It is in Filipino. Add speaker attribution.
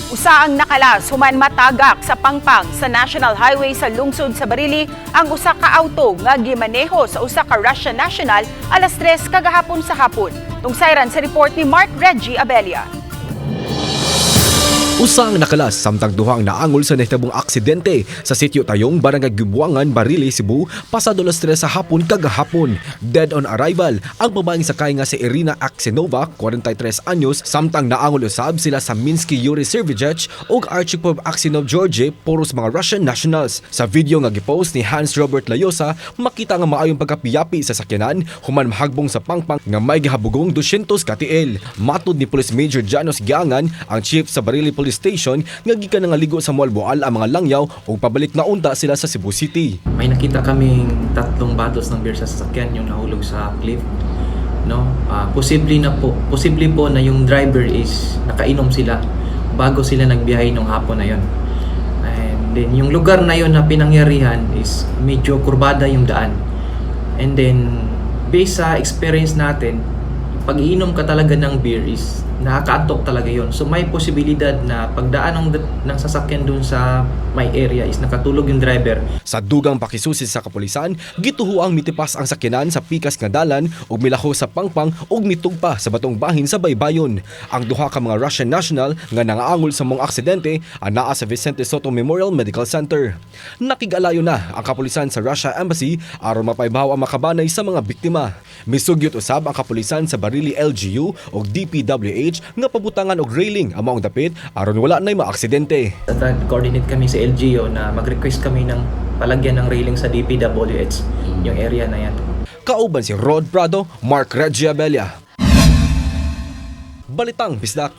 Speaker 1: Usa ang nakalas human matagak sa pangpang sa National Highway sa lungsod sa Barili ang usa ka auto nga gimaneho sa usa ka Russian national alas 3 kagahapon sa hapon. Tungsayran sa report ni Mark Reggie Abella.
Speaker 2: Usang nakalas samtang duhang naangol sa nahitabong aksidente sa sitio Tayong, Barangay Gibuangan, Barili, Cebu, pasado alas 3 sa hapon kagahapon. Dead on arrival ang babaeng sakay nga si Irina Aksenova, 43 anyos, samtang naangol usab sila sa Minsky Yuri Servichek ug Archipov Aksenov George, puros mga Russian nationals. Sa video nga gipost ni Hans Robert Layosa, makita nga maayong pagkapiyapi sa sakyanan human mahagbong sa pangpang nga may gihabugong 200 katiil. Matud ni Police Major Janos Giangan, ang chief sa Barili Police Station, nga gikan nga ligo sa Mualboal ang mga langyaw ug pabalik na unta sila sa Cebu City.
Speaker 3: May nakita kaming 3 batos ng beer sa sasakyan yung nahulog sa cliff. No? Posible po na yung driver is nakainom sila bago sila nagbiyahe nung hapon na yon. And then yung lugar na yon na pinangyarihan is medyo kurbada yung daan. And then based sa experience natin, pag iinom ka talaga ng beer is nakakaantok talaga yon. So may posibilidad na pagdaan ng sasakyan dun sa may area is nakatulog yung driver.
Speaker 2: Sa dugang pakisusi sa kapulisan, gituhuang mitipas ang sakyanan sa pikas nga dalan ug milaho sa pangpang ug mitugpa sa batong bahin sa baybayon. Ang duha ka mga Russian national nga nangaangol sa mong aksidente anaa sa Vicente Soto Memorial Medical Center. Nakigalayo na ang kapulisan sa Russia Embassy aron mapaibaw ang makabanay sa mga biktima. Misugyot usab ang kapulisan sa Barili LGU ug DPWH nga pabutangan og railing ang maong dapit aron wala nay maaksidente.
Speaker 3: Coordinate kami sa LGU na mag-request kami ng palagyan ng railing sa DPWH yung area na yan.
Speaker 2: Kauban si Rod Prado, Mark Reggie Abella. Balitang Bisdak.